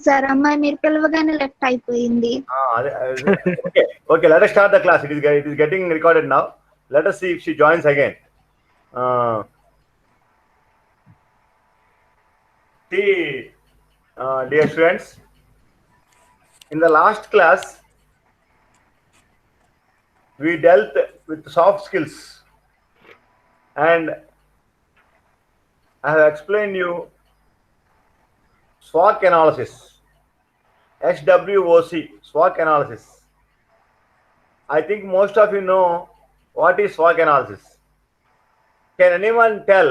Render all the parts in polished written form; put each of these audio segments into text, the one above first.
అయిపోయింది సార్. అమ్మాయి మీరు పిలవగానే లెఫ్ట్ అయిపోయింది. Okay. Let us start the class. It is getting recorded now. Let us see if she joins again. Dear students, in the last class we dealt with soft skills, and I have explained you SWOT analysis, SWOC, SWOT analysis. I think most of you know what is SWOT analysis. Can anyone tell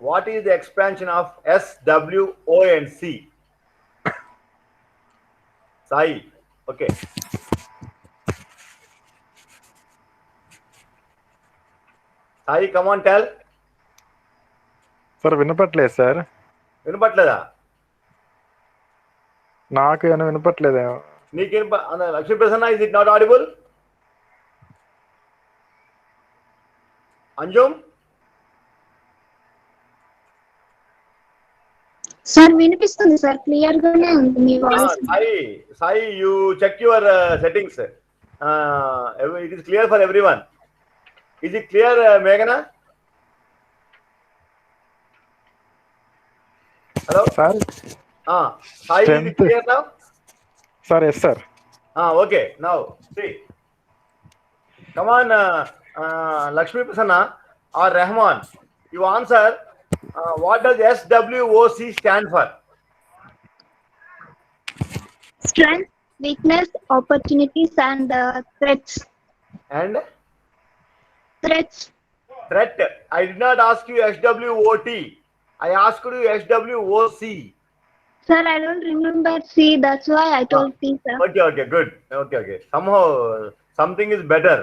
what is the expansion of SWOC? Sai. Okay. Sai, come on, tell. Sir వినపట్లేదు సార్. వినపట్లేదా? నాకు ఏమైనా వినపట్లేదేమో. నీకు Lakshmi Prasanna, is it not audible? Anjum? Sir వినిపిస్తుంది sir, clear గానే ఉంది మీ voice. Sai, you check your settings. It is clear for everyone. Is it clear, Meghana? Hello? Sir Sai, is it clear now? Sir yes sir. Okay, now see. Come on, Lakshmi Prasanna or Rahman, you answer. What does SWOC stand for? Strength, weakness, opportunities and threats. And? Threats. Threat. I did not ask you SWOT. I asked you SWOC. Sir, I don't remember C. That's why I told C, sir. Okay, good. Okay. Somehow something is better.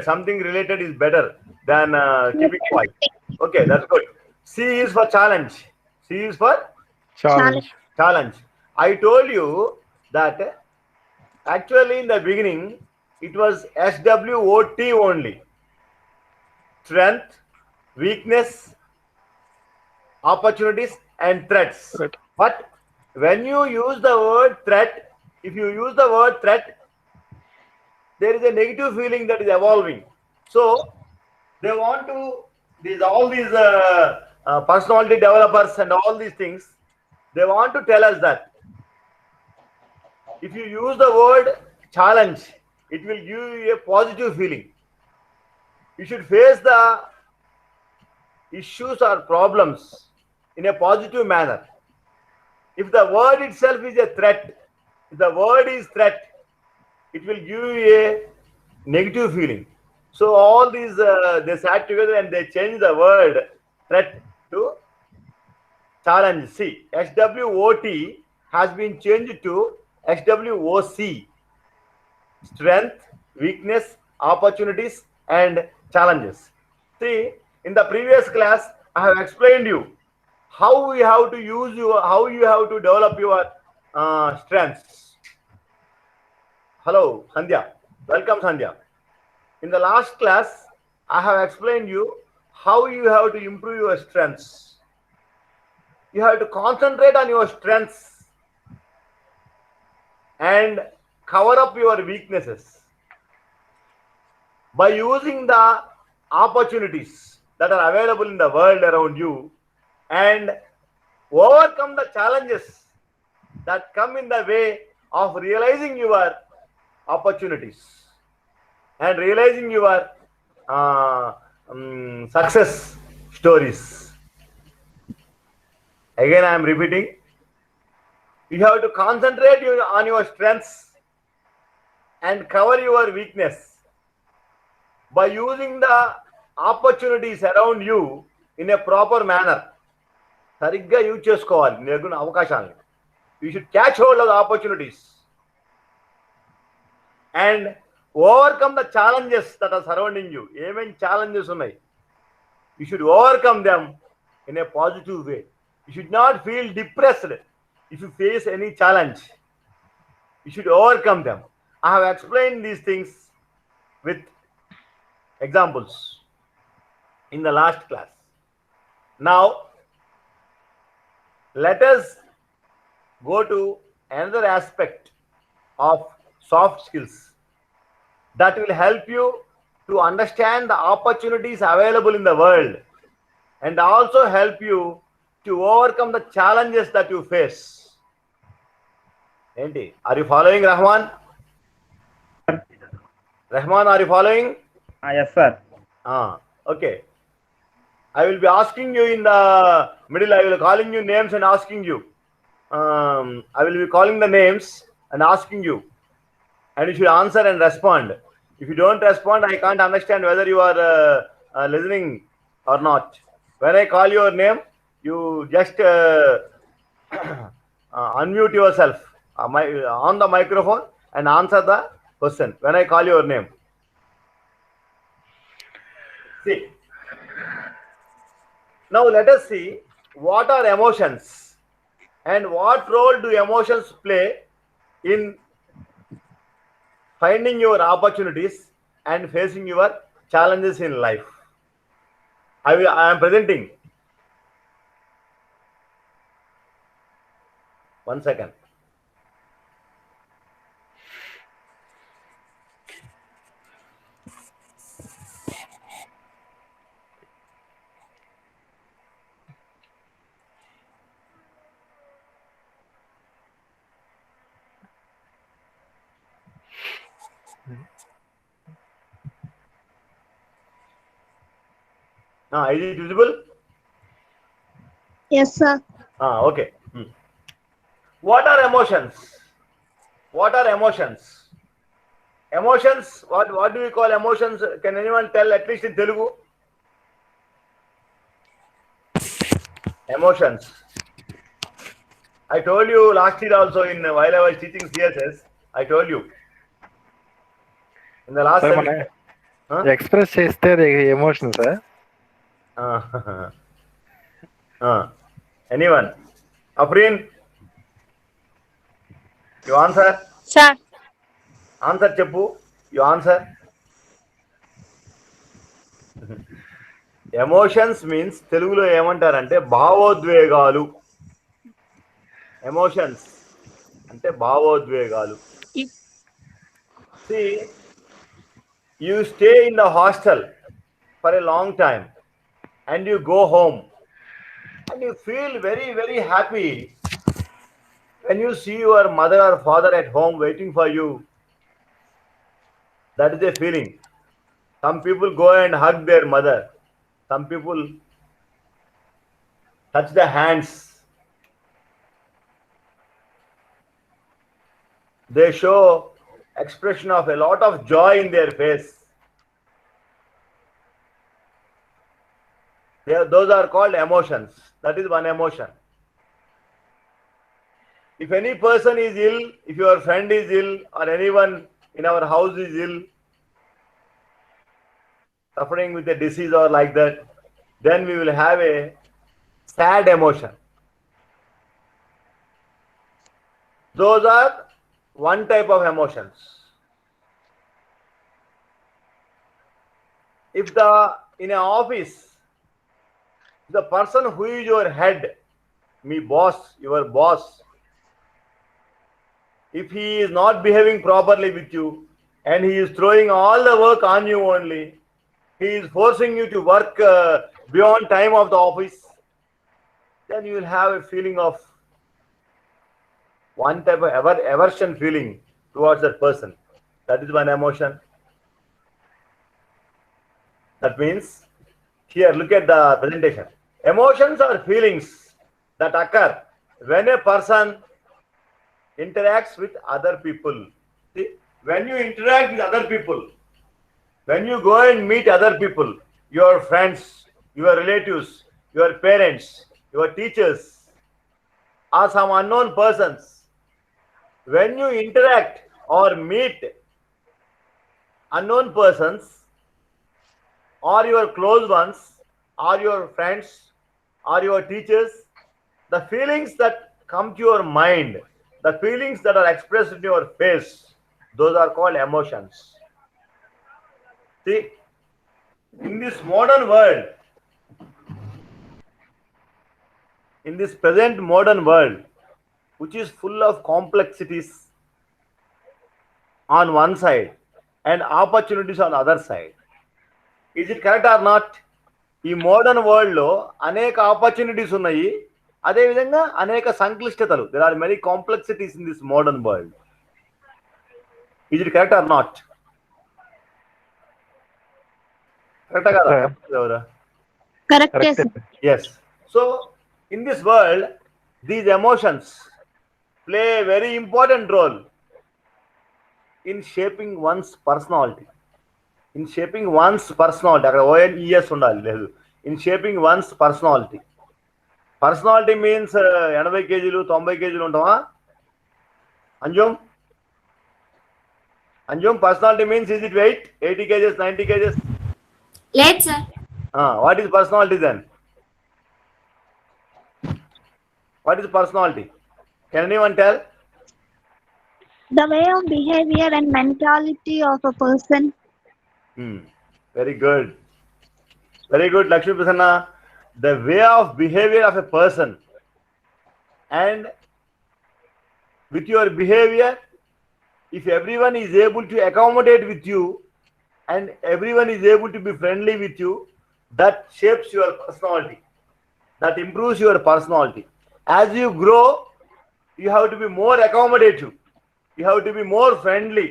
Something related is better than keeping quiet. Okay, that's good. C is for challenge. Challenge. I told you that actually in the beginning it was SWOT only. Strength, weakness, opportunities and threats. Right. But when you use the word threat, if you use the word threat, there is a negative feeling that is evolving. So they want to, all these personality developers and all these things, they want to tell us that if you use the word challenge, it will give you a positive feeling. You should face the issues or problems in a positive manner. If the word itself is a threat, if the word is threat, it will give you a negative feeling. So all these they sat together and they changed the word threat to challenge. See, SWOT has been changed to SWOC. Strength, weakness, opportunities and challenges. See, in the previous class I have explained you how you have to develop your strengths. Hello, Sandhya. Welcome, Sandhya. In the last class, I have explained you how you have to improve your strengths. You have to concentrate on your strengths and cover up your weaknesses by using the opportunities that are available in the world around you and overcome the challenges that come in the way of realizing your opportunities and realizing your success stories. Again, I am repeating, you have to concentrate on your strengths and cover your weakness by using the opportunities around you in a proper manner. సరిగ్గా use చేసుకోవాలి నీకున్న అవకాశాలను. You should catch hold of the opportunities and overcome the challenges that are surrounding you. ఏమేం challenges ఉన్నాయి, you should overcome them in a positive way. You should not feel depressed if you face any challenge. You should overcome them. I have explained these things with examples in the last class. Now let us go to another aspect of soft skills that will help you to understand the opportunities available in the world and also help you to overcome the challenges that you face. Enti, are you following, Rahman? Rahman, are you following? Yes, sir. Okay. I will be asking you in the middle, I will be calling you names and asking you. I will be calling the names and asking you. And you should answer and respond. If you don't respond, I can't understand whether you are listening or not. When I call your name, you just unmute yourself on the microphone and answer the question when I call your name. See. Now let us see what are emotions and what role do emotions play in finding your opportunities and facing your challenges in life. I am presenting. 1 second. Is it visible? Yes, sir. Okay. What are emotions? What are emotions? Emotions, what do we call emotions? Can anyone tell, at least in Telugu? Emotions. I told you last year also while I was teaching CSS, I told you. In the last sir semester. మన express చేస్తే అది emotion sir. Anyone? Afreen? You answer? Sir. Answer Cheppu. You answer? Emotions means Telugulo ఏమంటారంటే భావోద్వేగాలు. Emotions అంటే భావోద్వేగాలు. See, you stay in the hostel for a long time and you go home and you feel very, very happy when you see your mother or father at home waiting for you. That is a feeling. Some people go and hug their mother. Some people touch the hands. They show expression of a lot of joy in their face. Those are called emotions. That is one emotion. If any person is ill, if your friend is ill or anyone in our house is ill, suffering with a disease or like that, then we will have a sad emotion. Those are one type of emotions. If in an office, the person who is your head, your boss, if he is not behaving properly with you and he is throwing all the work on you only, he is forcing you to work beyond time of the office, then you will have a feeling of one type of aversion feeling towards that person. That is one emotion. That means, here look at the presentation. Emotions are feelings that occur when a person interacts with other people. See, when you interact with other people, when you go and meet other people, your friends, your relatives, your parents, your teachers, or some unknown persons, when you interact or meet unknown persons, or your close ones, or your friends, or your teachers, the feelings that come to your mind, the feelings that are expressed in your face, those are called emotions. See, in this modern world, in this present modern world, which is full of complexities on one side and opportunities on other side. Is it correct or not? ఈ modern world లో అనేక opportunities ఉన్నాయి, అదే విధంగా అనేక సంక్లిష్టతలు. There are many complexities in this modern world. Is it correct or not? కరెక్టా కదా ఎవరా? Correct, yes, sir. Yes. So in this world, these emotions play a very important role in shaping one's personality. In shaping one's personality. అక్కడ ONES ఉండాలి, లేదు. In shaping one's personality. Personality means 80 kg 90 kg ఉంటావా Anjum? Anjum, personality means is it weight 80 kg 90 kg? లేదు sir. What is personality then? What is personality? Can anyone tell? The way of behavior and mentality of a person. Very good. Very good, Lakshmi Prasanna. The way of behavior of a person, and with your behavior, if everyone is able to accommodate with you and everyone is able to be friendly with you, that shapes your personality, that improves your personality. As you grow, you have to be more accommodative, you have to be more friendly,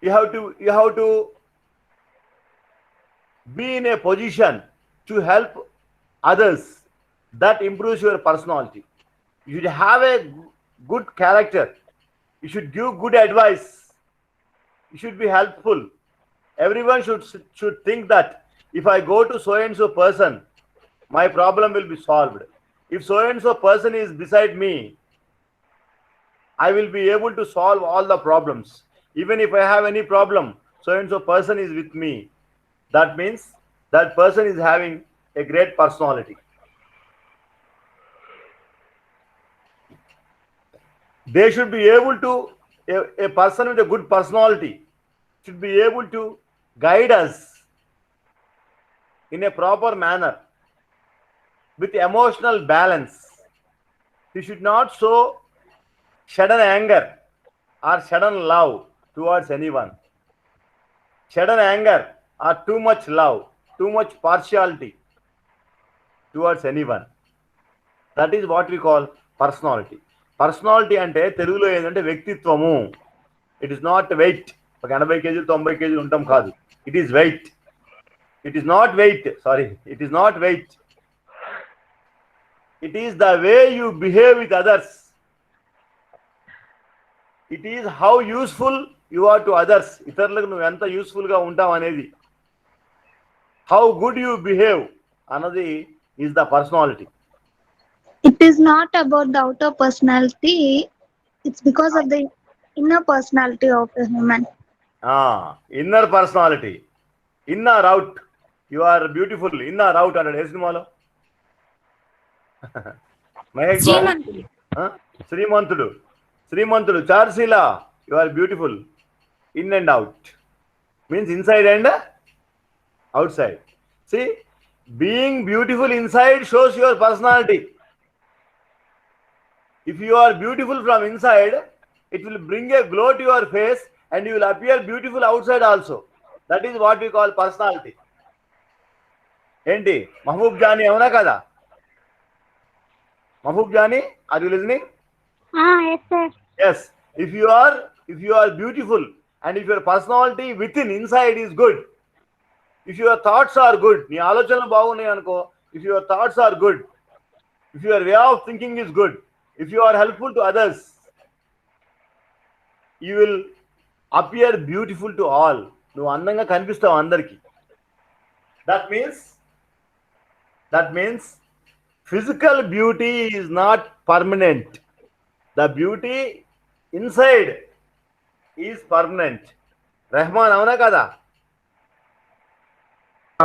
you have to be in a position to help others. That improves your personality. You should have a good character, you should give good advice, you should be helpful. Everyone should think that if I go to so and so person, my problem will be solved. If so and so person is beside me, I will be able to solve all the problems. Even if I have any problem, so and so person is with me. That means that person is having a great personality. They should be able to, a person with a good personality should be able to guide us in a proper manner with emotional balance. He should not show sudden anger or sudden love towards anyone. Sudden anger or too much love, too much partiality towards anyone. That is what we call personality. Personality అంటే తెలుగులో ఏంటంటే వ్యక్తిత్వము. It is not weight. ఒక 80 kg 90 kg ఉంటాం కాదు. It is weight. It is not weight. Sorry, it is not weight. It is the way you behave with others. It is how useful you are to others. ఇతరులకు నువ్వు ఎంత useful గా ఉంటావు అనేది. How good you behave అన్నది is the personality. It is not about the outer personality, it's because of the inner personality of a human. Inner personality. Inner out. You are beautiful. Inner out అన్నాడు ఏ సినిమాలో? మహేష్ శ్రీమంతుడు. శ్రీమంతుడు. శ్రీమంతుడు చార్సీలా. You are beautiful. In and out means inside and outside. See, being beautiful inside shows your personality. If you are beautiful from inside, it will bring a glow to your face and you will appear beautiful outside also. That is what we call personality. ఏంటి మహబూబ్ జానీ అవునా కదా? Mahaboob Jani, are you listening? Yes, sir. Yes. If you are beautiful and if your personality within inside is good, if your thoughts are good, నీ ఆలోచనలు బాగున్నాయి అనుకో, if your thoughts are good, if your way of thinking is good, if you are helpful to others, you will appear beautiful to all. నువ్వు అందంగా కనిపిస్తావు అందరికి. That means physical beauty is not permanent. The beauty inside is permanent. Rahman, avuna kada?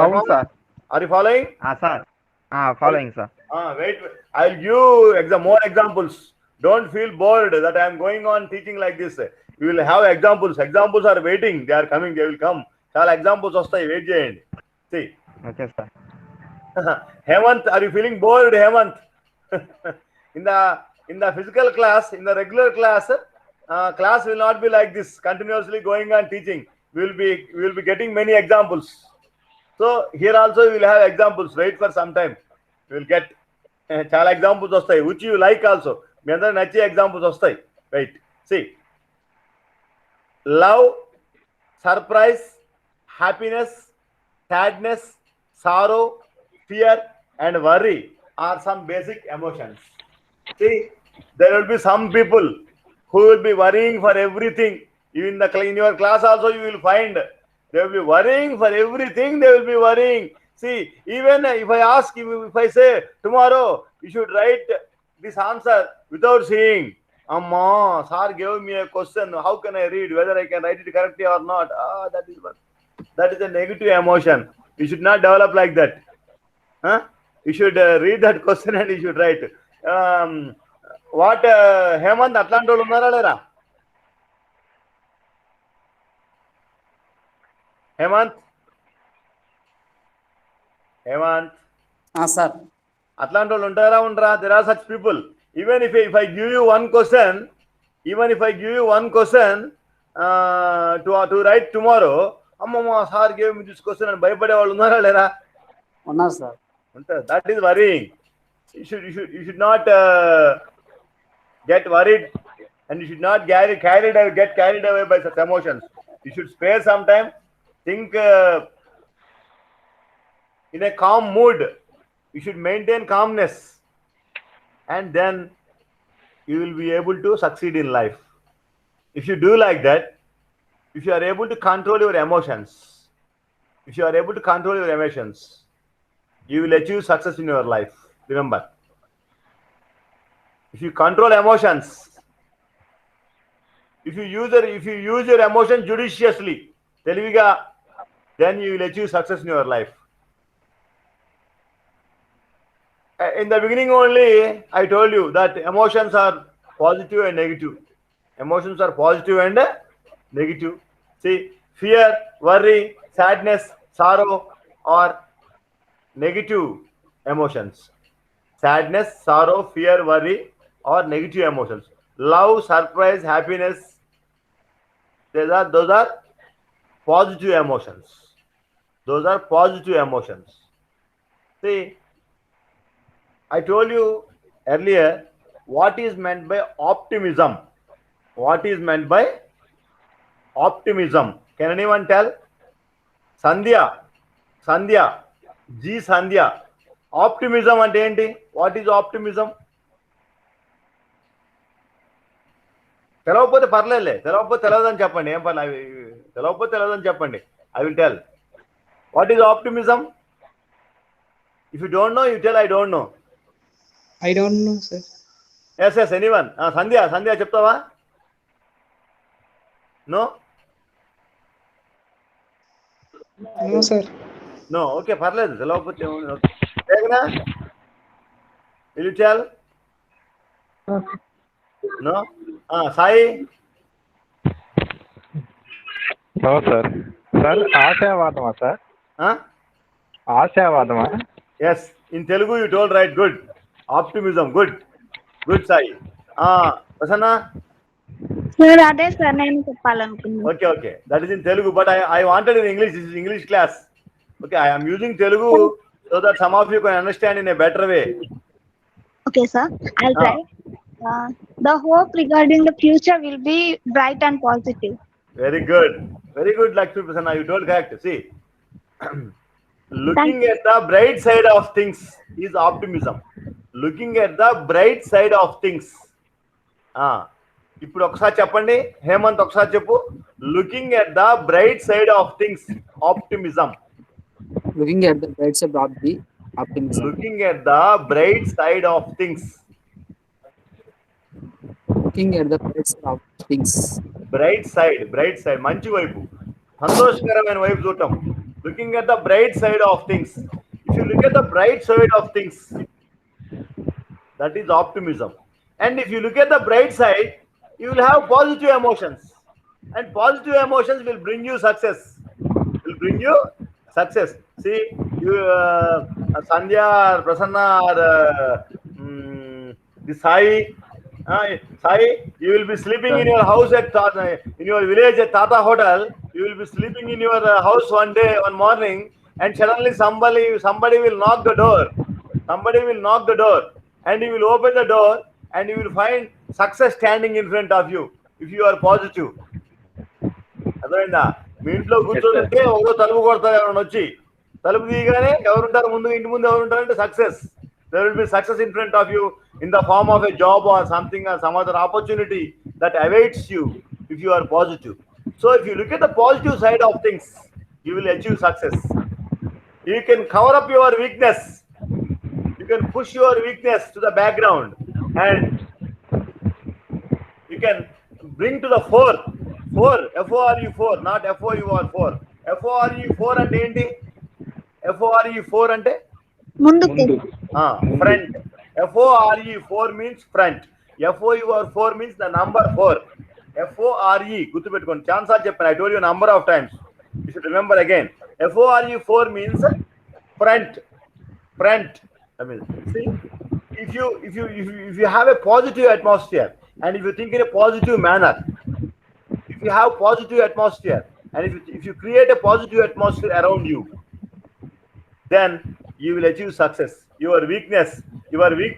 అవును sir. Are you following? Sir following sir. Wait. I'll give more examples. Don't feel bored that I am going on teaching like this. You will have examples. Examples are waiting. They are coming. They will come. చాలా examples వస్తాయి. Wait చేయండి. See. Okay sir. Hemant, are you feeling bored, Hemant? in the physical class, in the regular class, class will not be like this, continuously going on teaching. We will be getting many examples. So here also we will have examples. Wait for some time. We will get చాలా examples వస్తాయి, which you like also. మీ అందరూ నచ్చే examples వస్తాయి. Wait, see. Love, surprise, happiness, sadness, sorrow, fear, and worry are some basic emotions. See, there will be some people who will be worrying for everything. In your class also you will find they will be worrying for everything. They will be worrying. See, even if I ask you, if I say tomorrow you should write this answer without seeing, Amma, sir gave me a question. How can I read? Whether I can write it correctly or not? That is a negative emotion. You should not develop like that. Huh? You should read that question and you should write. What Hemant atlanti వాళ్ళు ఉన్నారా లేరా? Hemant, sir. అట్లాంటి వాళ్ళు ఉంటారా ఉండరా? There are such people. Even if I give you one question, to write tomorrow, అమ్మమ్మ sir gave me this question అని భయపడే వాళ్ళు ఉన్నారా లేరా? ఉన్నారు సార్. ఉంటారు. That is worrying. You should not get worried, and you should not get carried away by such emotions. You should spare some time, think in a calm mood. You should maintain calmness, and then you will be able to succeed in life. If you do like that, if you are able to control your emotions, you will achieve success in your life. Remember, if you control emotions, if you use your emotions judiciously, తెలివిగా, then you will achieve success in your life. In the beginning only, I told you that emotions are positive and negative. See, fear, worry, sadness, sorrow are negative emotions. Sadness, sorrow, fear, worry are negative emotions. Love, surprise, happiness, those are positive emotions. See, I told you earlier what is meant by optimism. Can anyone tell? Sandhya, G Sandhya. Optimism అంటే ఏంటి? What is optimism? తెలవకపోతే పర్లేదులే, తెలియదని చెప్పండి, ఏం పర్లేదు. తెలవకపోతే తెలియదని చెప్పండి. I will tell. What is optimism? If you don't know, you tell I don't know. I don't know, sir. Yes, anyone? Sandhya చెప్తావా? No? No, sir. No, okay, పర్లేదు, తెలవకపోతే Meghna, will you tell? No? Sai? No, sir. Sir, ఆశావాదమా sir? ఆశావాదమా? Yes, in Telugu you told right, good. Optimism, good Sai. Prasanna? Sir, అదే sir నేను చెప్పాలనుకున్నాను. Okay, that is in Telugu, but I wanted in English. This is English class. Okay, I am using Telugu so that some of you can understand in a better way. Okay, sir. I'll try. The hope regarding the future will be bright and positive. Very good, Lakshmi Prasanna. You told correct. See, looking at the bright side of things is optimism. ఇప్పుడు ఒకసారి చెప్పండి, హేమంత్ ఒకసారి చెప్పు. Looking at the bright side of things, optimism. Looking at the bright side of the optimism. Looking at the bright side of things. Looking at the bright side of things. Bright side, మంచి వైపు, సంతోషకరమైన వైపు చూడటం. Looking at the bright side of things. If you look at the bright side of things, that is optimism. And if you look at the bright side, you will have positive emotions. And positive emotions will bring you success. See, Sandhya or Prasanna or the Sai. Sai, you will be sleeping in your house at in your village at Tata Hotel. You will be sleeping in your house one morning, and suddenly somebody will knock the door. Somebody will knock the door, and you will open the door, and you will find success standing in front of you if you are positive. అర్థమైందా? మీ ఇంట్లో కూర్చోనంటే ఒకరో తలుపు కొడతారు ఎవరైనా వచ్చి, తలుపు తీయగానే ఎవరుంటారు ముందు, ఇంటి ముందు ఎవరుంటారంటే success. There will be success in front of you in the form of a job or something or some other opportunity that awaits you if you are positive. So if you look at the positive side of things, you will achieve success. You can cover up your weakness. You can push your weakness to the background, and you can bring to the fore. F-O-R-E-4, not F-O-U-R-4. F-O-R-E-4 అంటే ఏంటి? F-O-R-E-4 అంటే ముందుకు. Front. F-O-R-E-4 means front. F-O-U-R-4 means the number 4. F-O-R-E, గుర్తుపెట్టుకోండి, chance are చెప్పాను. I told you number of times. You should remember again. F-O-R-E-4 means front. I mean, see, if you have a positive atmosphere, and if you think in a positive manner, if you have positive atmosphere, and if you create a positive atmosphere around you, then you will achieve success. Your weak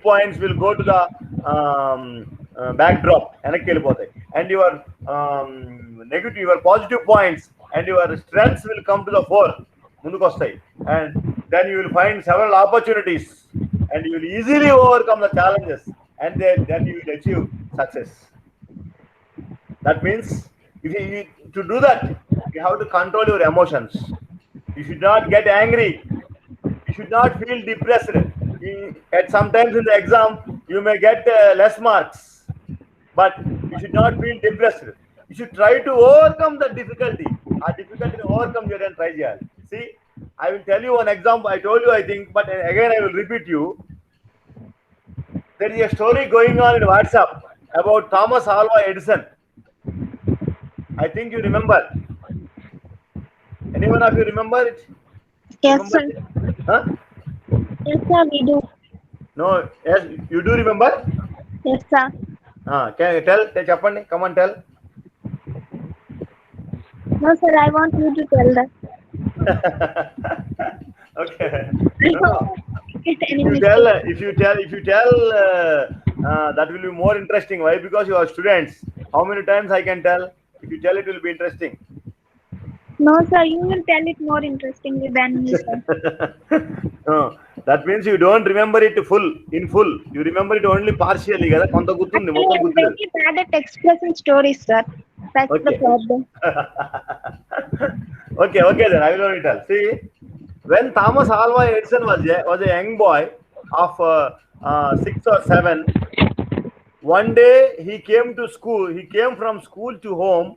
points will go to the backdrop, and your negative, your positive points and your strengths will come to the fore, and then you will find several opportunities, and you will easily overcome the challenges, and then you will achieve success. That means to do that, you have to control your emotions. You should not get angry. You should not feel depressed. At sometimes in the exam, you may get less marks, but you should not feel depressed. You should try to overcome the difficulty. Difficulty to overcome your and try. See, I will tell you one example. I told you, I think, but again I will repeat you. There is a story going on in WhatsApp about Thomas Alva Edison. I think you remember. Anyone of you remember it? Yes, sir. Huh? Yes, sir, we do. No, yes, you do remember? Yes, sir. Can you tell? Chappandi, come on, tell. No, sir, I want you to tell that. Okay. I don't get any If you tell, that will be more interesting. Why? Because you are students. How many times I can tell? If you tell, it will be interesting. No, sir, you will tell it more interestingly than me, sir. No, that means you don't remember it in full. You remember it only partially. Actually, I'm very bad at expressing stories, sir. That's the problem. Okay, then I will only tell. See, when Thomas Alva Edison was a young boy of 6 or 7, one day he came to school. He came from school to home,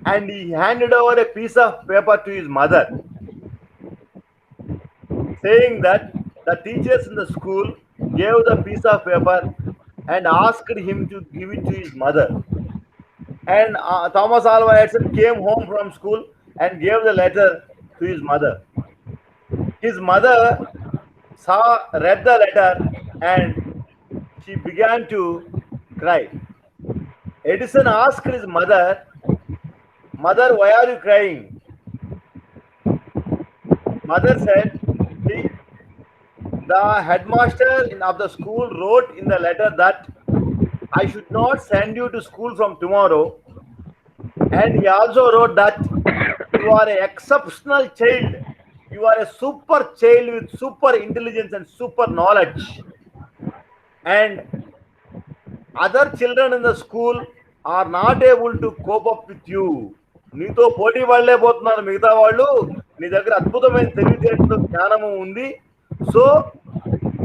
and he handed over a piece of paper to his mother, saying that the teachers in the school gave the piece of paper and asked him to give it to his mother. And Thomas Alva Edison came home from school and gave the letter to his mother. His mother read the letter, and she began to cry. Edison asked his mother, "Mother, why are you crying?" Mother said, "See, the headmaster of the school wrote in the letter that I should not send you to school from tomorrow, and he also wrote that you are an exceptional child. You are a super child with super intelligence and super knowledge, and other children in the school are not able to cope up with you. నీతో పోటీ పడలేకపోతున్నారు మిగతా వాళ్ళు. నీ దగ్గర అద్భుతమైన తెలివితేటలు, జ్ఞానము ఉంది. So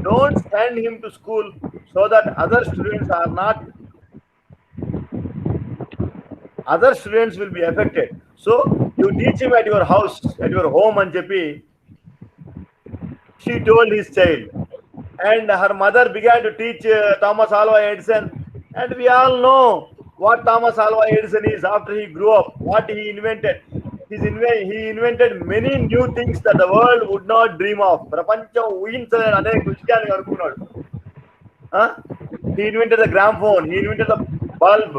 don't send him to school so that other students will be affected. So you teach him at your house, at your home అని చెప్పి she told his child. And her mother began to teach Thomas Alva Edison, and we all know what Thomas Alva Edison is after he grew up, what he invented. he invented many new things that the world would not dream of. ప్రపంచం ఊహించలేని అనేక విషయాలు కనుక్కున్నాడు. He invented the gramophone, he invented the bulb,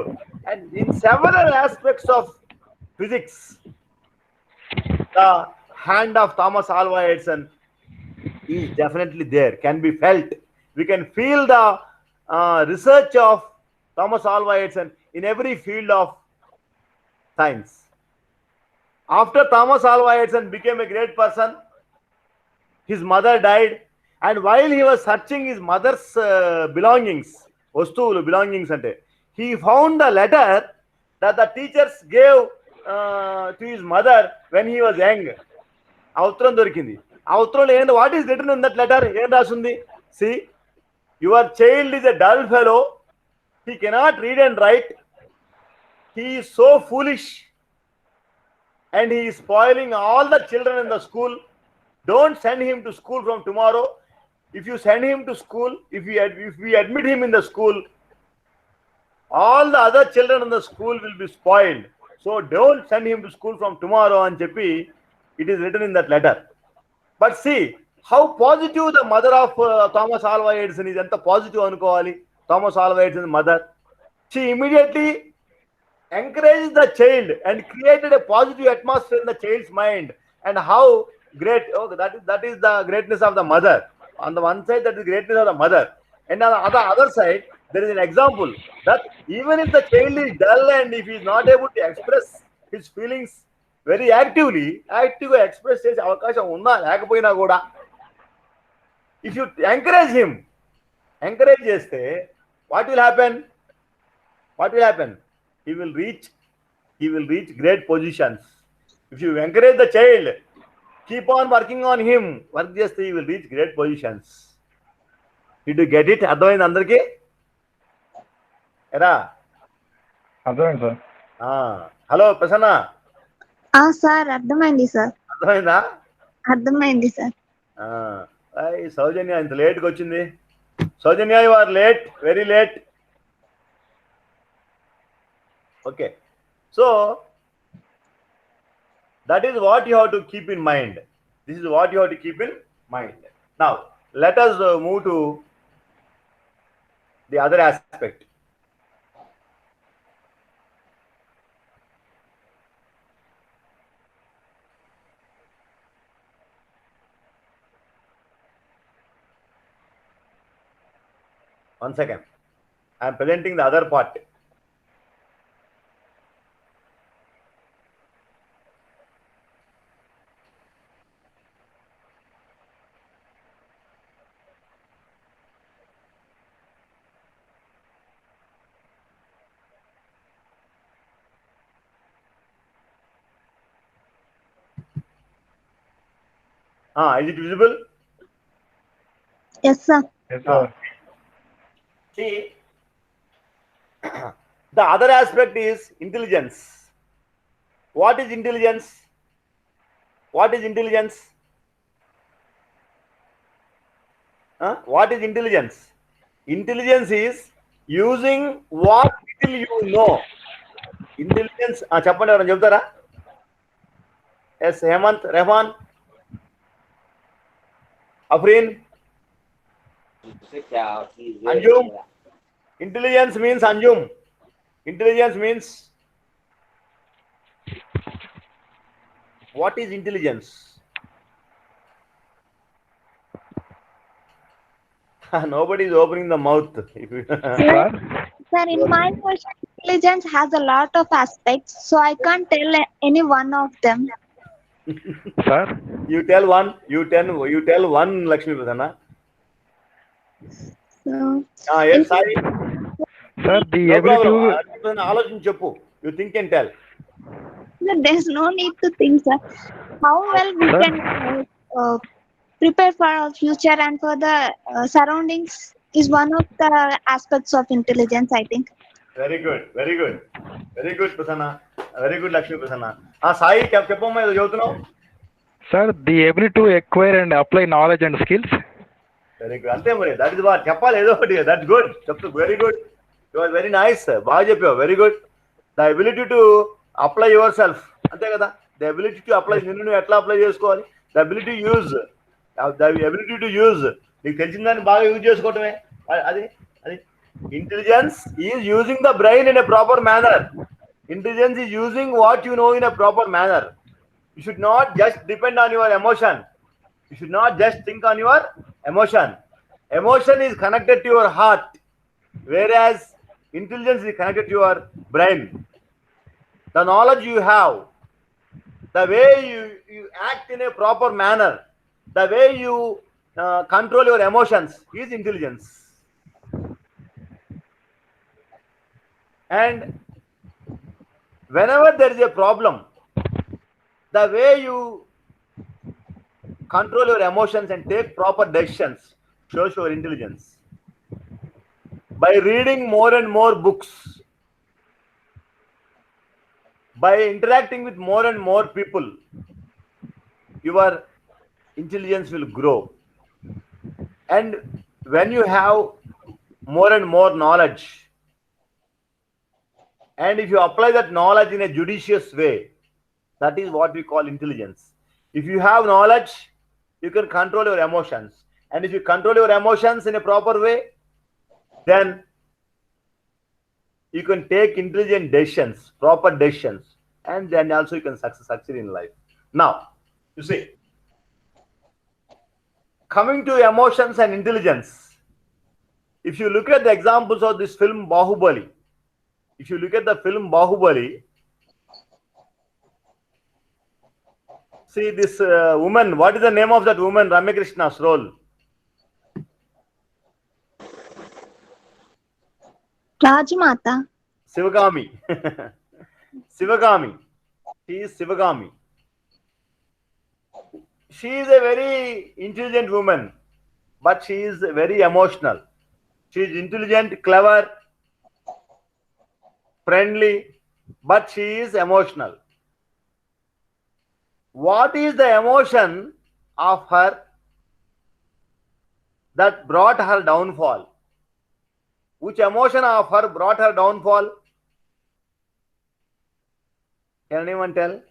and in several aspects of physics, the hand of Thomas Alva Edison is definitely there, can be felt. We can feel the research of Thomas Alva Edison in every field of science. After Thomas Alva Edison became a great person, his mother died, and while he was searching his mother's belongings, ante, he found a letter that the teachers gave to his mother when he was young. ఆ ఉత్తరం దొరికింది. ఆ ఉత్తరంలో ఏంటి, what is return in that letter? ఏం రాసింది? See, your child is a dull fellow, he cannot read and write, he is so foolish, and he is spoiling all the children in the school. Don't send him to school from tomorrow. If you send him to school, if we admit him in the school, all the other children in the school will be spoiled. So don't send him to school from tomorrow and cheppi, it is written in that letter. But see how positive the mother of Thomas Alva Edison is. Anta positive anukovali Thomas Alva Edison's mother. She immediately encouraged the child and created a positive atmosphere in the child's mind. And how great, that is the greatness of the mother. On the one side, that is the greatness of the mother, and on the other side, there is an example that even if the child is dull and if he is not able to express his feelings very actively express చేసే అవకాశం ఉన్నా లేకపోయినా కూడా, if you encourage చేస్తే what will happen? He will reach great positions. If you encourage the child, keep on working on him, work చేస్తే he will reach great positions. Did you get it? అర్థమైంది అందరికీ? ఎరా అర్థమైంది sir. Hello Prasanna, sir అర్థమైంది sir. అర్థమైందా? అర్థమైంది sir. Sowjanya ఇంత లేట్గా వచ్చింది. Sowjanya, you are late, very late. Okay, so that is what you have to keep in mind. This is what you have to keep in mind. Now let us move to the other aspect. One second, I am presenting the other part. Is it visible? Yes sir. Yes, sir. See, the other aspect is intelligence. What is intelligence? What is intelligence? What is intelligence? Intelligence is using what little you know. Intelligence, చెప్పండి, ఎవరైనా చెప్తారా? Yes, Hemanth, Rehman, Afrin, Anjum. Intelligence means Anjum. Intelligence means, what is intelligence? Nobody is opening the mouth. Sir, in my version, intelligence has a lot of aspects, so I can't tell any one of them. Sir, You tell one, Lakshmi Prasanna. Yes, sorry. sir, the No ability problem. to ఆలోచించి చెప్పు. You think and tell. There's no need to think, sir. How well we can prepare for our future and for the surroundings is one of the aspects of intelligence, I think. Very good, Prasanna. Very good, Lakshmi Prasanna. Sai, చెప్పమ్మా, ఏదో చదువుతున్నావు. sir, the ability to acquire and apply knowledge and skills. Very good. అంతే మరి, that is what చెప్పాలి, ఏదో ఒకటి. That's good. చెప్తూ very good. You are very nice. బాగా చెప్పావు. Very good. The ability to apply yourself, అంతే కదా. ద ఎబిలిటీ టు అప్లై, నిన్ను నువ్వు ఎట్లా అప్లై చేసుకోవాలి, the ability use, the ability to use, నీకు తెలిసిన దాన్ని బాగా యూజ్ చేసుకోవటమే అది అది intelligence is using the brain in a proper manner. Intelligence is using what you know in a proper manner. You should not just depend on your emotion. You should not just think on your emotion. Emotion is connected to your heart, whereas intelligence is connected to your brain. The knowledge you have, the way you act in a proper manner, the way you control your emotions is intelligence. And whenever there is a problem, the way you control your emotions and take proper decisions shows your intelligence. By reading more and more books, by interacting with more and more people, your intelligence will grow. And when you have more and more knowledge, and if you apply that knowledge in a judicious way, that is what we call intelligence. If you have knowledge, you can control your emotions. And if you control your emotions in a proper way, then you can take intelligent decisions, proper decisions, and then also you can succeed in life. Now, you see, coming to emotions and intelligence, if you look at the examples of this film Bahubali, if you look at the film Bahubali, see this woman, what is the name of that woman, Ramya Krishna's role? Rajmata. Sivagami. Sivagami. She is Sivagami. She is a very intelligent woman, but she is very emotional. She is intelligent, clever, friendly, but she is emotional. What is the emotion of her that brought her downfall? Which emotion of her brought her downfall? Can anyone tell?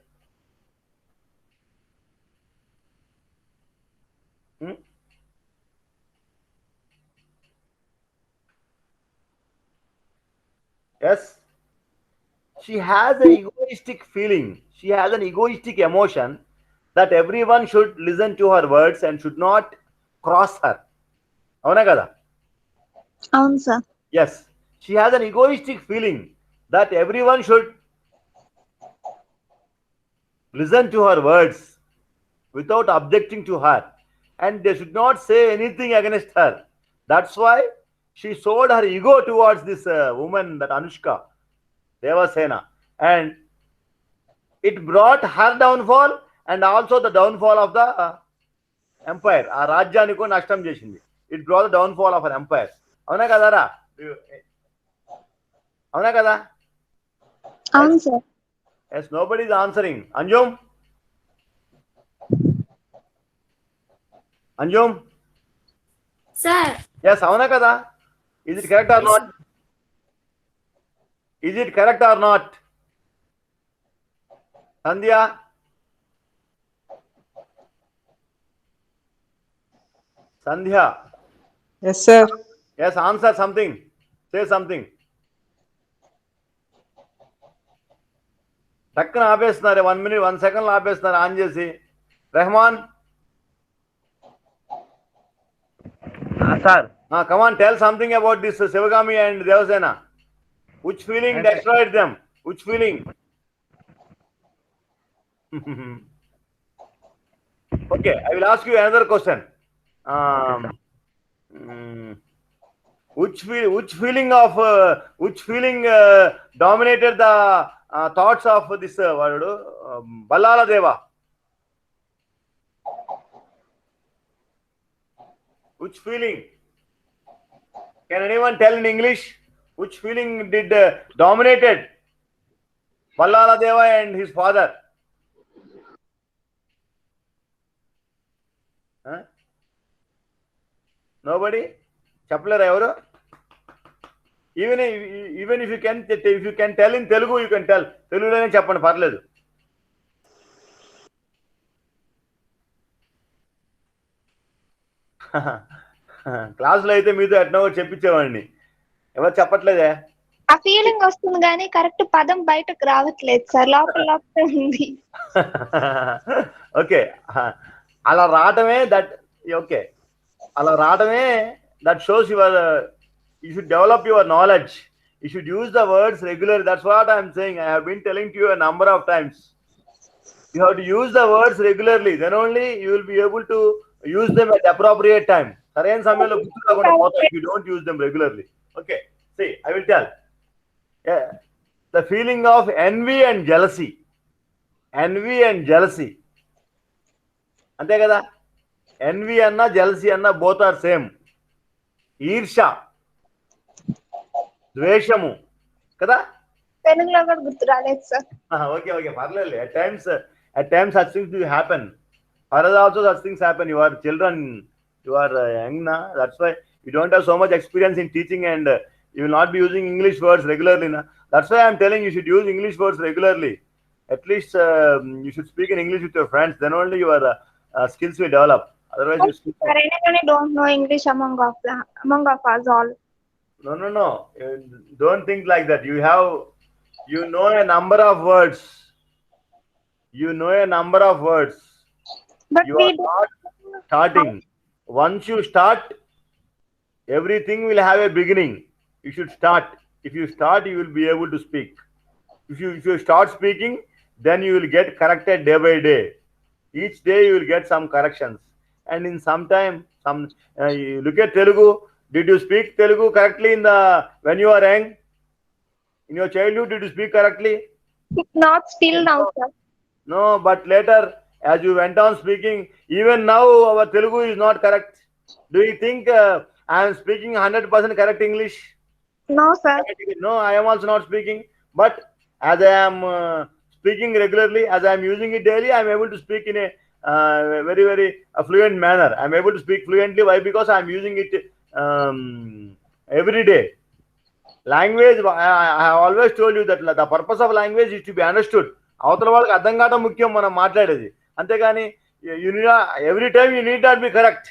Yes. She has an egoistic feeling. She has an egoistic emotion that everyone should listen to her words and should not cross her. Avuna kada? Avunu sir. Yes. She has an egoistic feeling that everyone should listen to her words without objecting to her, and they should not say anything against her. That's why she showed her ego towards this woman, that Anushka Devasena, and it brought her downfall and also the downfall of the empire. ఆ రాజ్యానికి నష్టం చేసింది. It brought the downfall of her empire. అవునా కదరా? అవునా కదా? అవును sir. Yes, nobody is answering. Anjum? Anjum? Sir. Yes, avuna kada? Is it correct or not? Is it correct or not? Sandhya? Sandhya? Yes, sir. Yes, answer something. Say something. టక్కున ఆపేస్తున్నారు. 1 minute 1 second ఆపేస్తున్నారు on చేసి. Rahman, sir. Come on, tell something about this Sivagami and Devasena. Which feeling destroyed them? Which feeling? Okay, I will ask you another question. Which feeling dominated the thoughts of this Ballala Deva? Which feeling? Can anyone tell in English? Which feeling did dominated Ballala Deva and his father? Huh? Nobody? Chaplara evaru? Even if you can tell in Telugu, you can tell. Telugulone cheppandi parledu. క్లాసులో అయితే మీతో ఎట్నో చెప్పించేవాడిని, ఎవరు చెప్పట్లేదే. ఆ feeling వస్తుంది కానీ correct పదం బయటకు రావట్లేదు సార్, లోపల లోపల ఉంది. ఓకే, అలా రావటమే దట్, ఓకే, అలా రావటమే that shows your, you should develop your knowledge, you should use the words regular. That's what I'm saying. I have been telling to you a number of times. You have to use the words regularly, then only you will be able to use them at appropriate time. సరైన సమయంలో గుర్తు రాకుండా పోతాయి if you don't use them regularly. Okay, see, I will tell. Yeah, the feeling of envy and jealousy. Envy and jealousy. అంతే కదా, envy అన్నా jealousy అన్నా both are same. ఈర్ష, ద్వేషము కదా. తెలుగులో కూడా గుర్తు రాలేదు సార్. Okay, పర్లేదు. At times such things do happen. For us also such things happen. You are children, you are young na. That's why you don't have so much experience in teaching, and you will not be using English words regularly na. That's why I'm telling you should use English words regularly. At least you should speak in English with your friends. Then only your skills will develop. Otherwise you speak. Sir, anyone don't know English among of us all. No. Don't think like that. You know a number of words. But You we are not starting. Once you start, everything will have a beginning. You should start. If you start, you will be able to speak. If you start speaking, then you will get corrected day by day. Each day you will get some corrections. And in some time, you look at Telugu. Did you speak Telugu correctly when you are young? In your childhood, did you speak correctly? Not still now, sir. No, but later, as you went on speaking, even now our Telugu is not correct. Do you think I am speaking 100% correct English? No, sir. No, I am also not speaking. But as I am speaking regularly, as I am using it daily, I am able to speak in a very, very fluent manner. I am able to speak fluently. Why? Because I am using it every day. Language, I have always told you that the purpose of language is to be understood. అవతల వాళ్ళకి అర్థం కావడం ముఖ్యం మనం మాట్లాడేది, అంతేగాని every time you need not be correct.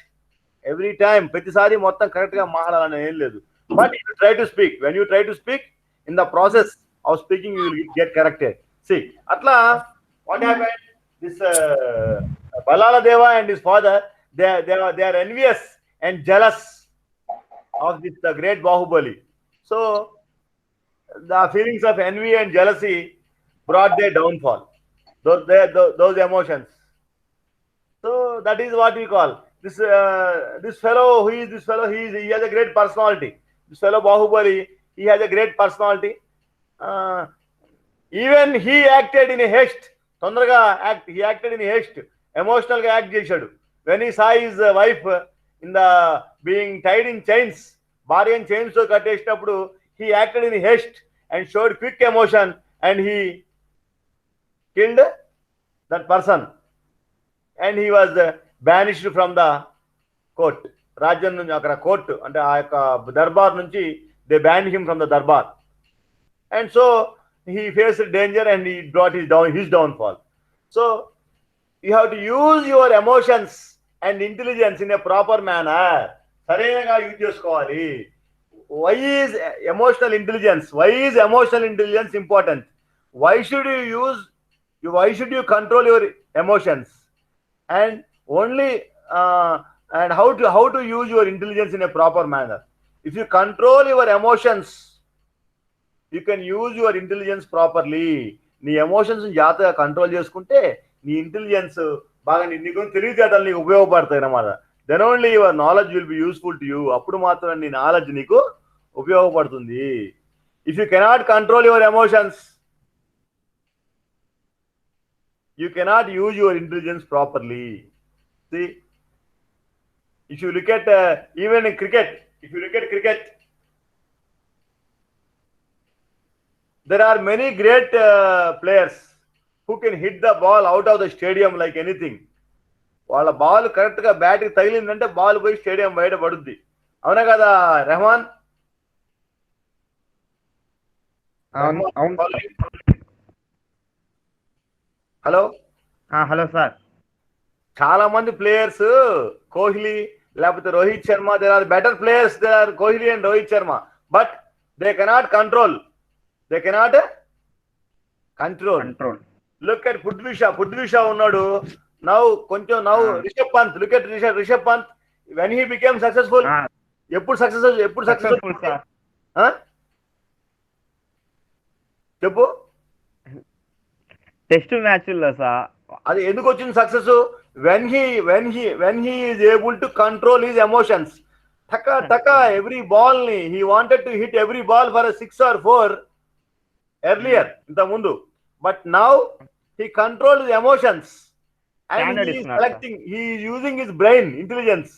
Every time ప్రతిసారి మొత్తం కరెక్ట్ గా మాట్లాడాలని ఏం లేదు. But you try to speak. When you try to speak, in the process of speaking you will get corrected. See, అట్లా what happened, this Bhallala Deva and his father, they are envious and jealous of this the great Bahubali. So the feelings of envy and jealousy brought their downfall, those emotions. So that is what we call this fellow. Who is this fellow? He has a great personality. This fellow Bahubali, he has a great personality. Even he acted in a haste. He acted in a haste. Emotional ga act chesadu. When he saw his wife being tied in chains, bharyan chains to kattesinapudu, he acted in a haste and showed quick emotion, and he killed that person, and he was banished from the court. Rajyan nunchi akara court ante aa yokka darbar nunchi they banned him from the darbar, and so he faced danger and he brought his downfall. So you have to use your emotions and intelligence in a proper manner. సరైనగా use చేసుకోవాలి. Why is emotional intelligence important? Why should you control your emotions, and only and how to use your intelligence in a proper manner? If you control your emotions, you can use your intelligence properly. నీ emotions జాగ్రత్తగా control చేసుకుంటే నీ intelligence బాగా నీకు తెలివితేటలు నీకు ఉపయోగపడతాయి అన్నమాట. Then only your knowledge will be useful to you. అప్పుడు మాత్రమే నీ నాలెడ్జ్ నీకు ఉపయోగపడుతుంది. If you cannot control your emotions, you cannot use your intelligence properly. See, if you look at even in cricket, there are many great players who can hit the ball out of the stadium like anything. వాళ్ళ ball correct గా bat కి తగిలిందంటే ball పోయి stadium బయట పడుద్ది. అవునా కదా Rahman? Hello hello sir. చాలా మంది ప్లేయర్స్, కోహ్లీ లేకపోతే Rohit Sharma, there are better players, there are Kohli and Rohit Sharma, but they cannot control. They cannot control. Look at Prithvi Shaw ఉన్నాడు. Now Rishabh Pant, look at Rishabh Pant, when he became successful, ఎప్పుడు successful చెప్పు. Test మ్యాచ్ల్లో sir అది ఎందుకు వచ్చింది success? when he is able to control his emotions. Taka every ball he wanted to hit every ball for a 6 or 4 earlier inta mundu, but now he controls his emotions and he is using his brain intelligence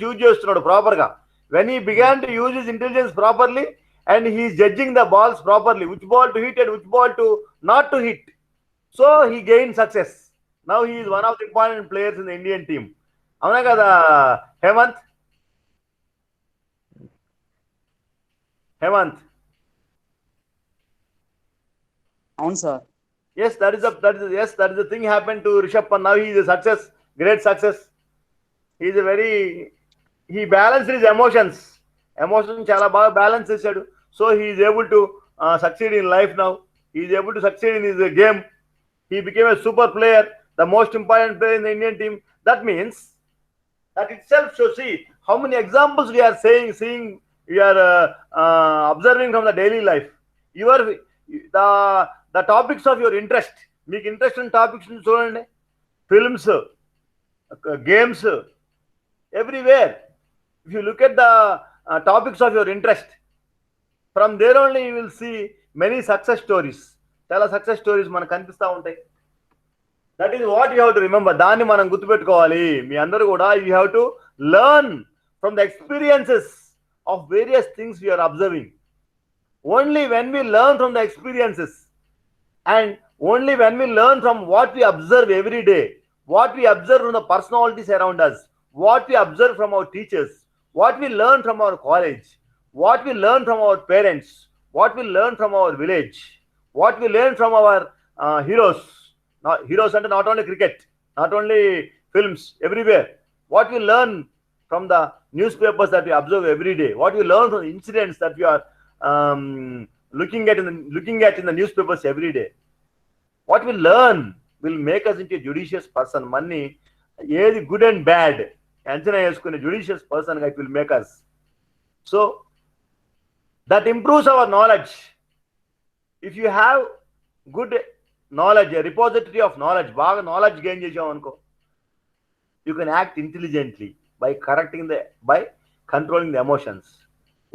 use chestunnadu proper ga. When he began to use his intelligence properly and he is judging the balls properly, which ball to hit and which ball to not to hit, so he gained success. Now he is one of the important players in the Indian team. Avuna kada Hemant? అవును sir. Yes, that is the thing happened to Rishabh Pant. Now he is a success, great success. He balanced his emotions చాలా బాగా balance చేశాడు. So he is able to succeed in life now. He is able to succeed in his game. He became a super player, the most important player in the Indian team. That means that itself shows, see how many examples we are seeing, we are observing from the daily life. The topics of your interest, మీకు interest ఉన్న topics చూడండి, films, games, everywhere. If you look at the topics of your interest, from there only you will see many success stories. చాలా success stories మనకు కనిపిస్తూ ఉంటాయి. That is what you have to remember. దాన్ని మనం గుర్తుపెట్టుకోవాలి. మీ అందరూ కూడా you have to learn from the experiences of various things you are observing. Only when we learn from the experiences and only when we learn from what we observe every day, what we observe from the personalities around us, what we observe from our teachers, what we learn from our college, what we learn from our parents, what we learn from our village, what we learn from our heroes. Heroes and not only cricket, not only films, everywhere. What we learn from the newspapers that we observe every day, what we learn from the incidents that we are looking at in the newspapers every day. What we learn will make us into a judicious person. Money, ఏది good and bad అంచనా వేసుకునే judicious person it will make us. So that improves our knowledge. If you have good knowledge, a repository of knowledge, బాగా knowledge gain చేసాం అనుకో, you can act intelligently by controlling the emotions.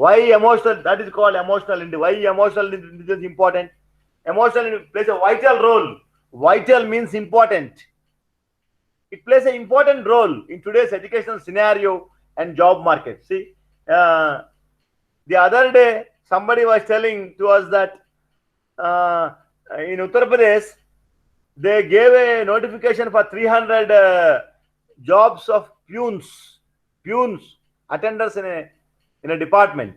Why emotional? That is called emotional intelligence. Why emotional intelligence is important? Emotional plays a vital role. Vital means important. It plays an important role in today's educational scenario and job market. See, the other day somebody was telling to us that in Uttar Pradesh they gave a notification for 300 jobs of peons, attenders in a department,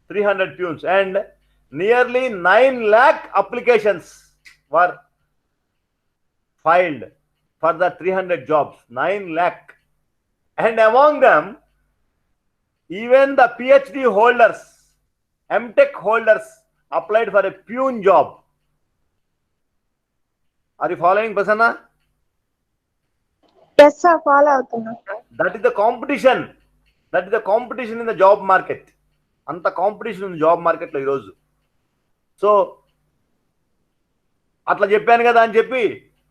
300 peons, and nearly 9 lakh applications were filed for the 300 jobs. 9 lakh, and among them even the PhD holders, MTech holders applied for a peon job. Are you following, Prasanna? Yes sir, follow అవుతున్నా. That is the competition. That is the competition in the job market. అంత competition ఉంది job మార్కెట్లో ఈరోజు. So అట్లా చెప్పాను కదా అని చెప్పి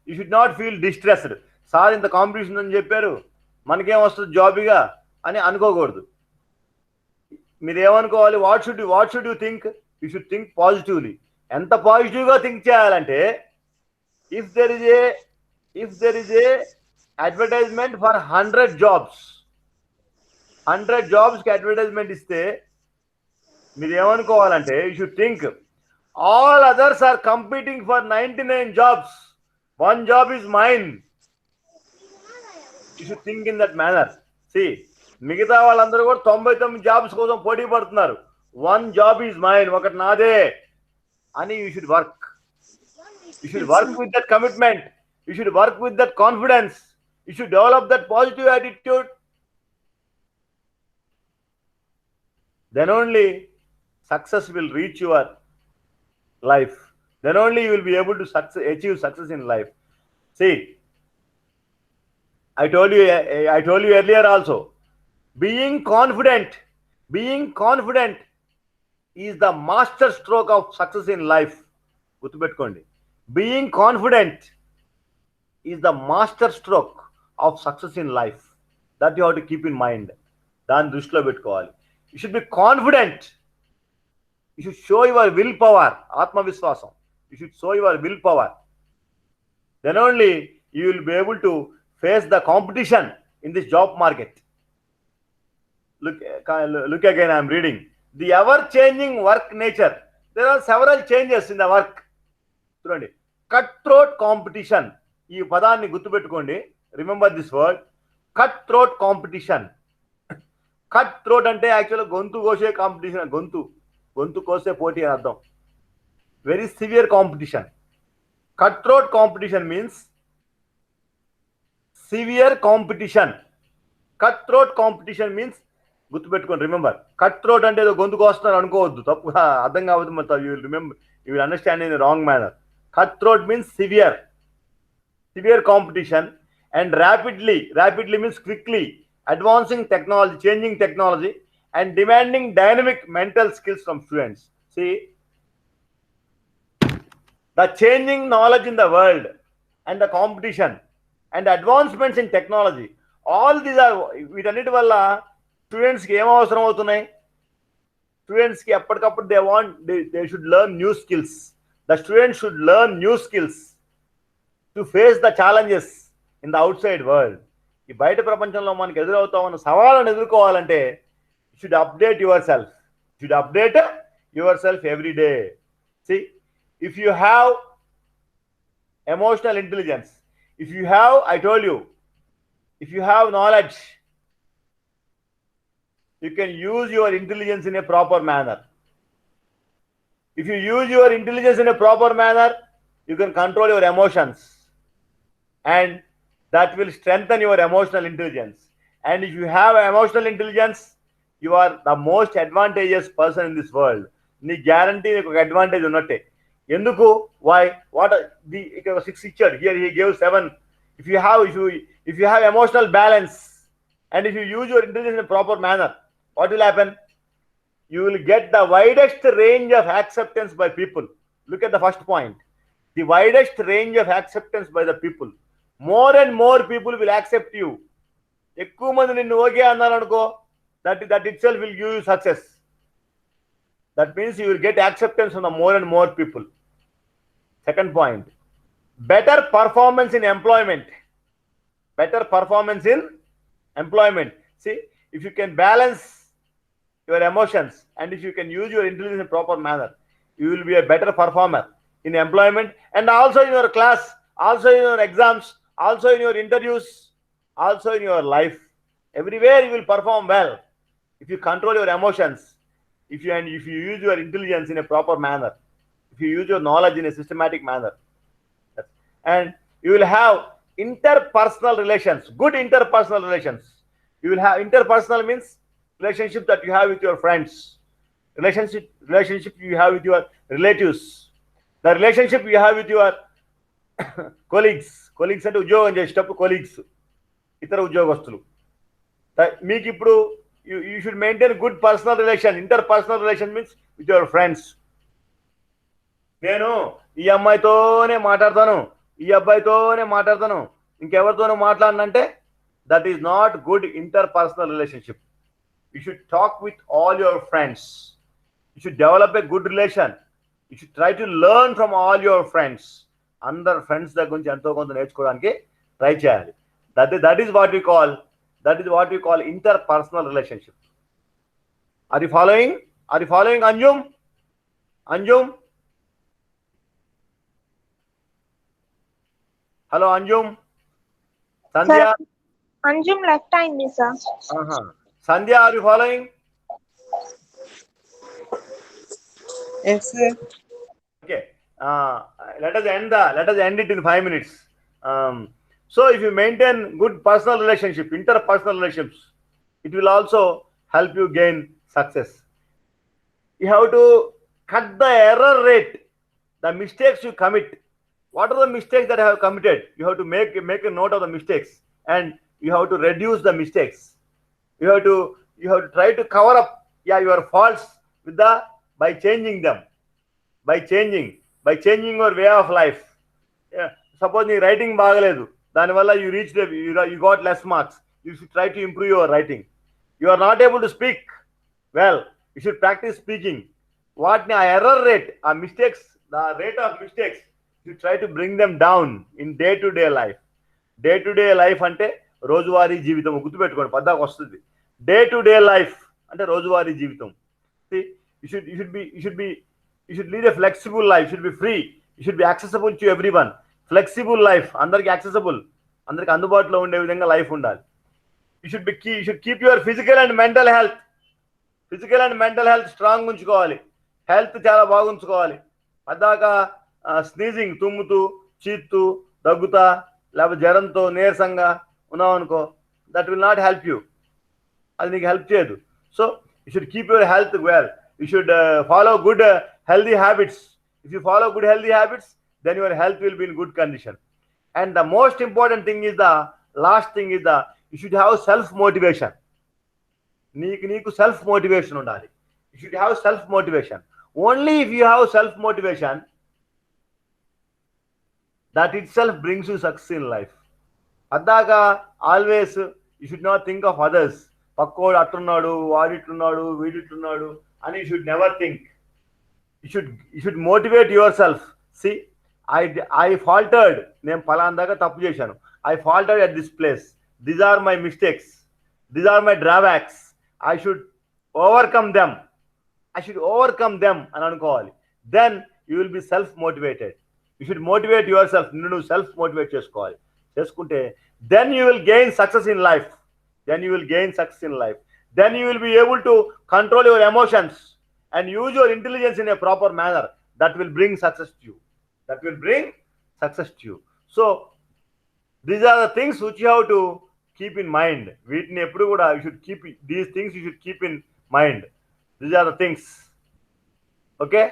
you should not feel distressed. Sir ఇంత కాంపిటీషన్ అని చెప్పారు, మనకేం వస్తుంది జాబీగా అని అనుకోకూడదు. మీరు ఏమనుకోవాలి, what should you think? You should think positively. ఎంత పాజిటివ్గా థింక్ చేయాలంటే, if there is a advertisement for 100 jobs, 100 jobsకి అడ్వర్టైజ్మెంట్ ఇస్తే మీరు ఏమనుకోవాలంటే, you should think all others are competing for 99 jobs. One job is mine. You should think in that manner. See, మిగతా వాళ్ళందరూ కూడా 99 jobs కోసం పోటీ పడుతున్నారు. One job is mine, ఒకటి నాదే అని you should work. You should work with that commitment. You should work with that confidence. You should develop that positive attitude then only success will reach your life. Then only you will be able to achieve success in life. See, I told you earlier also, being confident is the master stroke of success in life. గుర్తుపెట్టుకోండి, being confident is the master stroke of success in life. That you have to keep in mind. దాన్ని దృష్టిలో పెట్టుకోవాలి. You should be confident. You should show your willpower, ఆత్మవిశ్వాసం. You should show your willpower. Then only you will be able to face the competition in this job market. Look again, I am reading. The ever-changing work nature. There are several changes in the work. చూడండి, cutthroat competition. ఈ పదాన్ని గుర్తుపెట్టుకోండి. Remember this word, cutthroat competition. Cutthroat అంటే యాక్చువల్గా గొంతు కోసే competition, గొంతు కోసే పోటీ అని అర్థం. Very severe competition. Cutthroat competition means severe competition. Cutthroat competition means, గుర్తుపెట్టుకోండి, రిమెంబర్, cutthroat అంటే ఏదో గొంతు కోస్తున్నారు అనుకోవద్దు, తప్పుగా అర్థం కావద్దు. మొత్తం you will remember, you will understand in wrong manner. Cutthroat means severe competition, and rapidly means quickly advancing technology, changing technology, and demanding dynamic mental skills from students. See, the changing knowledge in the world and the competition and advancements in technology, all these are, వీటన్నిటి వల్ల స్టూడెంట్స్కి ఏం అవసరం అవుతున్నాయి? స్టూడెంట్స్కి ఎప్పటికప్పుడు they should learn new skills. The students should learn new skills to face the challenges in the outside world. ఈ బయట ప్రపంచంలో మనకు ఎదురవుతా ఉన్న సవాళ్ళను ఎదుర్కోవాలంటే you should update yourself every day. See, if you have emotional intelligence, if you have knowledge, you can use your intelligence in a proper manner. If you use your intelligence in a proper manner, you can control your emotions, and that will strengthen your emotional intelligence. And if you have emotional intelligence, you are the most advantageous person in this world. నీ guarantee నీకు ఒక advantage ఉన్నట్టే. ఎందుకు? Why? What the 6 ichad here, he gave 7. If you have emotional balance, and if you use your intelligence in a proper manner, what will happen? You will get the widest range of acceptance by people. Look at the first point. The widest range of acceptance by the people. More and more people will accept you. ఎక్కువ మంది నిన్ను okay అన్నారనుకో, that itself will give you success. That means you will get acceptance from the more and more people. Second point, better performance in employment. See, if you can balance your emotions, and if you can use your intelligence in a proper manner, you will be a better performer in employment, and also in your class, also in your exams, also in your interviews, also in your life. Everywhere you will perform well if you control your emotions, if you use your intelligence in a proper manner, if you use your knowledge in a systematic manner. And you will have interpersonal relations, good interpersonal relations. You will have interpersonal means relationship that you have with your friends, relationship you have with your relatives, the relationship you have with your colleagues అంటే ఉద్యోగం చేసేటప్పుడు colleagues, ఇతర ఉద్యోగస్తులు. మీకు ఇప్పుడు you should maintain good personal relation. Interpersonal relation means with your friends. నేను ఈ అమ్మాయితోనే మాట్లాడతాను, ఈ అబ్బాయితోనే మాట్లాడతాను, ఇంకెవరితోనూ మాట్లాడనంటే that is not good interpersonal relationship. You should talk with all your friends. You should develop a good relation. You should try to learn from all your friends. అందరు friends దగ్గర నుంచి ఎంతో కొంత నేర్చుకోవడానికి ట్రై చేయాలి. That is what we call interpersonal relationship. Are you following? Anjum? Hello, Anjum. Sandhya? Sir, Anjum left అయింది sir. Sandhya, are you following? Yes, sir. Okay. Let us end it in 5 minutes. So if you maintain good personal relationship, interpersonal relationships, it will also help you gain success. You have to cut the error rate, the mistakes you commit. What are the mistakes that I have committed? You have to make a note of the mistakes, and you have to reduce the mistakes. You have to try to cover up your faults by changing them, by changing your way of life. Suppose you writing బాగలేదు, దానివల్ల you got less marks. You should try to improve your writing. You are not able to speak well, you should practice speaking. What error rate, mistakes, the rate of mistakes, you try to bring them down in day-to-day life. Day-to-day life అంటే రోజువారీ జీవితం, గుర్తుపెట్టుకోండి, పద్దాకు వస్తుంది. Day-to-day life అంటే రోజువారీ జీవితం. See, you should lead a flexible life. You should be free. You should be accessible to everyone. Flexible life, అందరికి accessible, అందరికి అందుబాటులో ఉండే విధంగా లైఫ్ ఉండాలి. You should keep your physical and mental health strong ఉంచుకోవాలి. హెల్త్ చాలా బాగుంచుకోవాలి. పద్దాక sneezing, తుమ్ముతూ, చీత్తు, దగ్గుతా, లేకపోతే జ్వరంతో నీరసంగా ఉన్నావు అనుకో, that will not help you. అది నీకు హెల్ప్ చేయదు. So you should keep your health well. You should follow good healthy habits. If you follow good healthy habits, then your health will be in good condition. And the most important thing is you should have self motivation. నీకు self motivation ఉండాలి. You should have self motivation. Only if you have self motivation, that itself brings you success in life. అద్దాక always you should not think of others. పక్కోడు అట్టున్నాడు, వాడిట్టున్నాడు, వీడిట్టున్నాడు అని you should never think. You should motivate yourself. See, I faltered. నేను ఫలానా దాకా తప్పు చేశాను. I faltered at this place. These are my mistakes. These are my drawbacks. I should overcome them అని అనుకోవాలి. Then you will be self motivated. You should motivate yourself. నువ్వు self motivate చేసుకుంటే then you will gain success in life. Then you will be able to control your emotions and use your intelligence in a proper manner. That will bring success to you. So these are the things which you have to keep in mind. వీటిని ఎప్పుడు కూడా these things you should keep in mind. These are the things. Okay?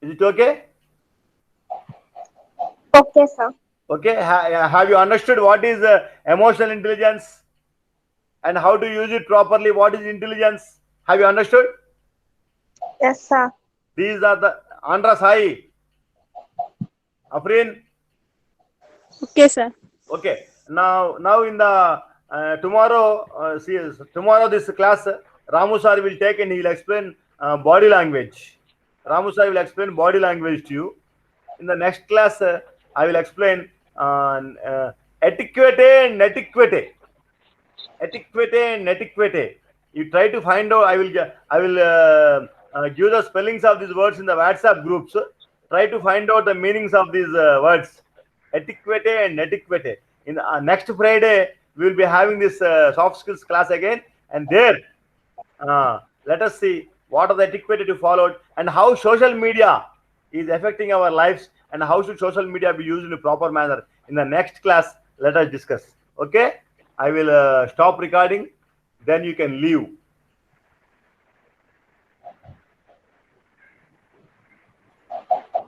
Is it okay? Okay, sir. Okay. Have you understood what is emotional intelligence and how to use it properly? What is intelligence? Have you understood? Yes, sir. These are the Andhra Sai, Afrin. Okay, sir. Okay. Now in the tomorrow this class, Ramu sir will take and he will explain body language. Ramu sir will explain body language to you. In the next class, I will explain etiquette and netiquette. You try to find out. I will give the spellings of these words in the WhatsApp groups. Try to find out the meanings of these words. Etiquette and netiquette. In next Friday, we will be having this soft skills class again, and there let us see what are the etiquette to follow and how social media is affecting our lives and how should social media be used in a proper manner. In the next class, let us discuss. Okay, I will stop recording, then you can leave.